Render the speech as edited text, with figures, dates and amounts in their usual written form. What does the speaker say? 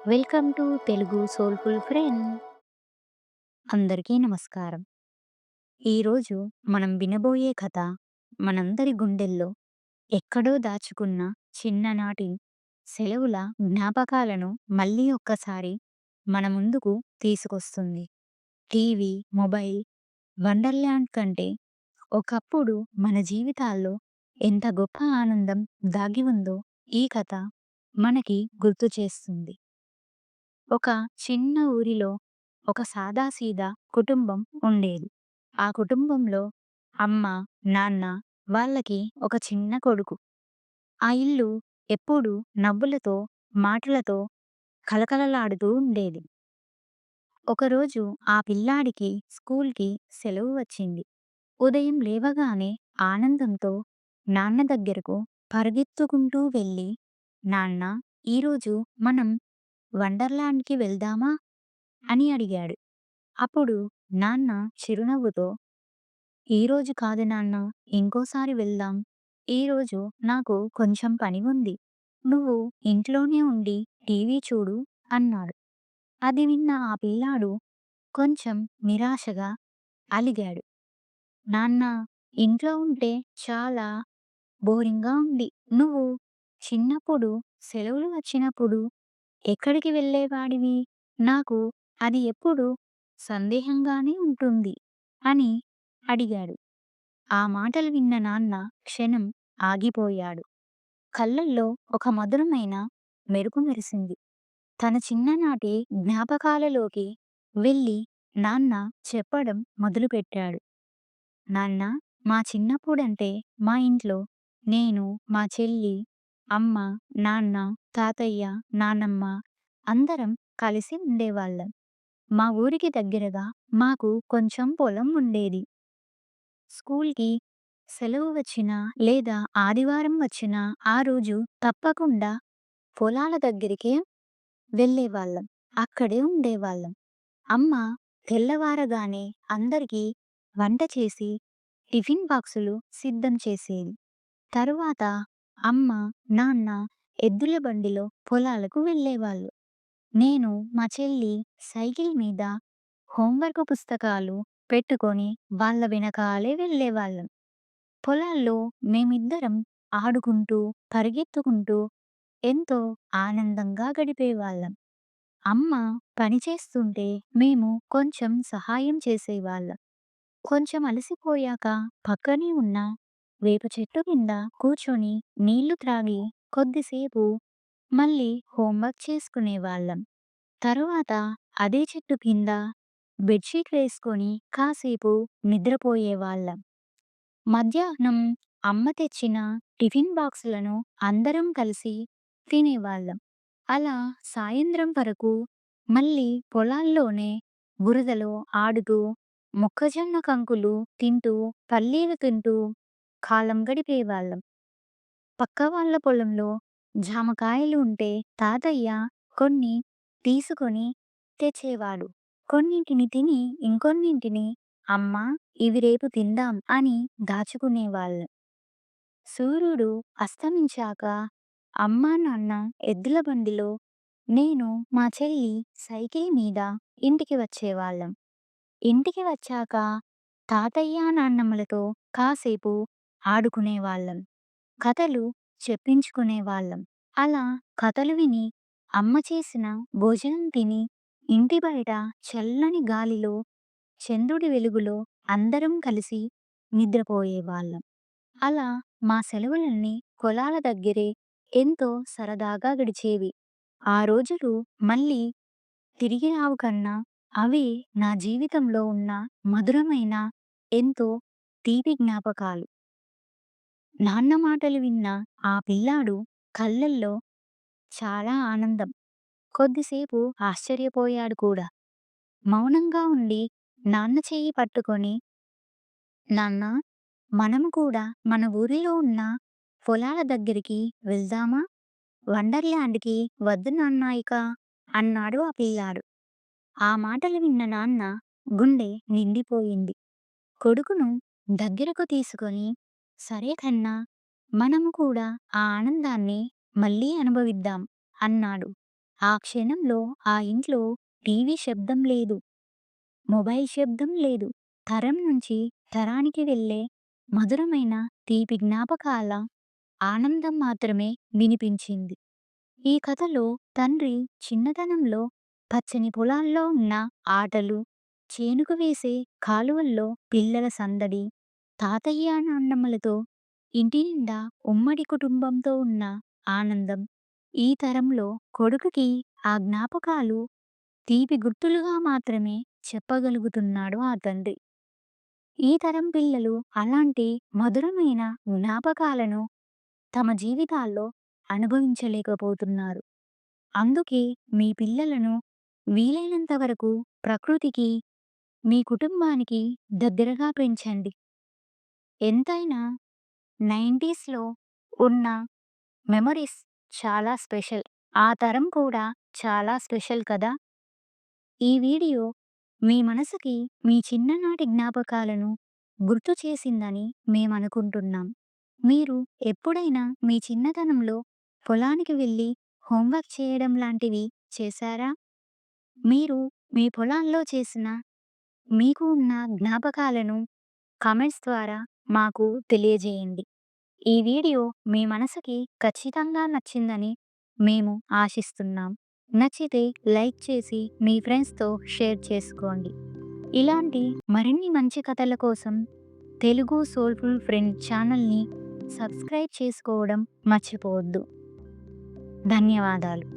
Welcome to Telugu soulful friend. అందరికీ నమస్కారం. ఈరోజు మనం వినబోయే కథ మనందరి గుండెల్లో ఎక్కడో దాచుకున్న చిన్ననాటి సెలవుల జ్ఞాపకాలను మళ్ళీ ఒక్కసారి మన ముందుకు తీసుకొస్తుంది. టీవీ, మొబైల్, వండర్‌ల్యాండ్ కంటే ఒకప్పుడు మన జీవితాల్లో ఎంత గొప్ప ఆనందం దాగి ఉందో ఈ కథ మనకి గుర్తు చేస్తుంది. ఒక చిన్న ఊరిలో ఒక సాదాసీదా కుటుంబం ఉండేది. ఆ కుటుంబంలో అమ్మ, నాన్న, వాళ్ళకి ఒక చిన్న కొడుకు. ఆ ఇల్లు ఎప్పుడూ నవ్వులతో, మాటలతో కలకలలాడుతూ ఉండేది. ఒకరోజు ఆ పిల్లాడికి స్కూల్‌కి సెలవు వచ్చింది. ఉదయం లేవగానే ఆనందంతో నాన్న దగ్గరకు పరిగెత్తుకుంటూ వెళ్ళి, "నాన్నా, ఈరోజు మనం వండర్‌ల్యాండ్‌కి వెళ్దామా?" అని అడిగాడు. అప్పుడు నాన్న చిరునవ్వుతో, "ఈరోజు కాదు నాన్నా, ఇంకోసారి వెళ్దాం. ఈరోజు నాకు కొంచెం పని ఉంది. నువ్వు ఇంట్లోనే ఉండి టీవీ చూడు" అన్నాడు. అది విన్న ఆ పిల్లాడు కొంచెం నిరాశగా అలిగాడు. "నాన్నా, ఇంట్లో ఉంటే చాలా బోరింగ్‌గా ఉంది. నువ్వు చిన్నప్పుడు సెలవులు వచ్చినప్పుడు ఎక్కడికి వెళ్ళేవాడివి? నాకు అది ఎప్పుడూ సందేహంగానే ఉంటుంది" అని అడిగాడు. ఆ మాటలు విన్న నాన్న క్షణం ఆగిపోయాడు. కళ్ళల్లో ఒక మధురమైన మెరుపు మెరిసింది. తన చిన్ననాటి జ్ఞాపకాలలోకి వెళ్ళి నాన్న చెప్పడం మొదలుపెట్టాడు. "నాన్నా, మా చిన్నప్పుడంటే మా ఇంట్లో నేను, మా చెల్లి, అమ్మ, నాన్న, తాతయ్య, నానమ్మ అందరం కలిసి ఉండేవాళ్ళం. మా ఊరికి దగ్గరగా మాకు కొంచెం పొలం ఉండేది. స్కూల్‌కి సెలవు వచ్చినా లేదా ఆదివారం వచ్చినా ఆ రోజు తప్పకుండా పొలాల దగ్గరికే వెళ్ళేవాళ్ళం. అక్కడే ఉండేవాళ్ళం. అమ్మ తెల్లవారగానే అందరికీ వంట చేసి టిఫిన్ బాక్సులు సిద్ధం చేసేది. తరువాత అమ్మ, నాన్న ఎద్దుల బండిలో పొలాలకు వెళ్ళేవాళ్ళు. నేను, మా చెల్లి సైకిల్ మీద హోంవర్క్ పుస్తకాలు పెట్టుకొని వాళ్ళ వెనకాలే వెళ్ళేవాళ్ళం. పొలాల్లో మేమిద్దరం ఆడుకుంటూ, పరిగెత్తుకుంటూ ఎంతో ఆనందంగా గడిపేవాళ్ళం. అమ్మ పని చేస్తుంటే మేము కొంచెం సహాయం చేసేవాళ్ళం. కొంచెం అలసిపోయాక పక్కనే ఉన్న వేప చెట్టు కింద కూర్చొని నీళ్లు త్రాగి కొద్దిసేపు మళ్ళీ హోంవర్క్ చేసుకునేవాళ్ళం. తరువాత అదే చెట్టు కింద బెడ్‌షీట్ వేసుకొని కాసేపు నిద్రపోయేవాళ్ళం. మధ్యాహ్నం అమ్మ తెచ్చిన టిఫిన్ బాక్సులను అందరం కలిసి తినేవాళ్ళం. అలా సాయంత్రం వరకు మళ్ళీ పొలాల్లోనే బురదలో ఆడుతూ, మొక్కజొన్న కంకులు తింటూ, పల్లీలు తింటూ కాలం గడిపేవాళ్ళం. పక్క వాళ్ళ పొలంలో జామకాయలు ఉంటే తాతయ్య కొన్ని తీసుకొని తెచ్చేవాడు. కొన్నింటిని తిని ఇంకొన్నింటిని అమ్మ, ఇవి రేపు తిందాం అని దాచుకునేవాళ్ళం. సూర్యుడు అస్తమించాక అమ్మ, నాన్న ఎద్దుల బండిలో, నేను, మా చెల్లి సైకిల్ మీద ఇంటికి వచ్చేవాళ్ళం. ఇంటికి వచ్చాక తాతయ్య, నాన్నమ్మలతో కాసేపు ఆడుకునేవాళ్ళం. కథలు చెప్పించుకునేవాళ్ళం. అలా కథలు విని, అమ్మ చేసిన భోజనం తిని, ఇంటి బయట చల్లని గాలిలో, చంద్రుడి వెలుగులో అందరం కలిసి నిద్రపోయేవాళ్ళం. అలా మా సెలవులన్నీ పొలాల దగ్గరే ఎంతో సరదాగా గడిచేవి. ఆ రోజులు మళ్ళీ తిరిగి రావు కన్నా, అవే నా జీవితంలో ఉన్న మధురమైన, ఎంతో తీపి జ్ఞాపకాలు. నాన్న మాటలు విన్న ఆ పిల్లాడు కళ్ళల్లో చాలా ఆనందం. కొద్దిసేపు ఆశ్చర్యపోయాడు కూడా. మౌనంగా ఉండి నాన్న చెయ్యి పట్టుకొని, "నాన్నా, మనము కూడా మన ఊరిలో ఉన్న పొలాల దగ్గరికి వెళ్దామా? వండర్‌ల్యాండ్‌కి వద్దు నాన్నా ఇక" అన్నాడు ఆ పిల్లాడు. ఆ మాటలు విన్న నాన్న గుండె నిండిపోయింది. కొడుకును దగ్గరకు తీసుకొని, "సరే కన్నా, మనము కూడా ఆ ఆనందాన్ని మళ్ళీ అనుభవిద్దాం" అన్నాడు. ఆ క్షణంలో ఆ ఇంట్లో టీవీ శబ్దం లేదు. మొబైల్ శబ్దం లేదు. తరం నుంచి తరానికి వెళ్ళే మధురమైన తీపి జ్ఞాపకాల ఆనందం మాత్రమే వినిపించింది. ఈ కథలో తండ్రి చిన్నతనంలో పచ్చని పొలాల్లో ఉన్న ఆటలు, చేనుకు వేసే కాలువల్లో పిల్లల సందడి, తాతయ్య నాన్నమ్మలతో ఇంటి నిండా ఉమ్మడి కుటుంబంతో ఉన్న ఆనందం. ఈ తరంలో కొడుకుకి ఆ జ్ఞాపకాలు తీపి గుర్తులుగా మాత్రమే చెప్పగలుగుతున్నాడు ఆ తండ్రి. ఈ తరం పిల్లలు అలాంటి మధురమైన జ్ఞాపకాలను తమ జీవితాల్లో అనుభవించలేకపోతున్నారు. అందుకే మీ పిల్లలను వీలైనంత వరకు ప్రకృతికి, మీ కుటుంబానికి దగ్గరగా పెంచండి. ఎంతైనా 90స్‌లో ఉన్న మెమోరీస్ చాలా స్పెషల్. ఆ తరం కూడా చాలా స్పెషల్ కదా! ఈ వీడియో మీ మనసుకి మీ చిన్ననాటి జ్ఞాపకాలను గుర్తు చేసిందని మేమనుకుంటున్నాం. మీరు ఎప్పుడైనా మీ చిన్నతనంలో పొలానికి వెళ్ళి హోంవర్క్ చేయడం లాంటివి చేశారా? మీరు మీ పొలాల్లో చేసిన మీకు ఉన్న జ్ఞాపకాలను కామెంట్స్ ద్వారా మాకు తెలియజేయండి. ఈ వీడియో మీ మనసుకి ఖచ్చితంగా నచ్చిందని మేము ఆశిస్తున్నాం. నచ్చితే లైక్ చేసి మీ ఫ్రెండ్స్‌తో షేర్ చేసుకోండి. ఇలాంటి మరిన్ని మంచి కథల కోసం తెలుగు సోల్‌ఫుల్ ఫ్రెండ్ ఛానల్‌ని సబ్స్క్రైబ్ చేసుకోవడం మర్చిపోవద్దు. ధన్యవాదాలు.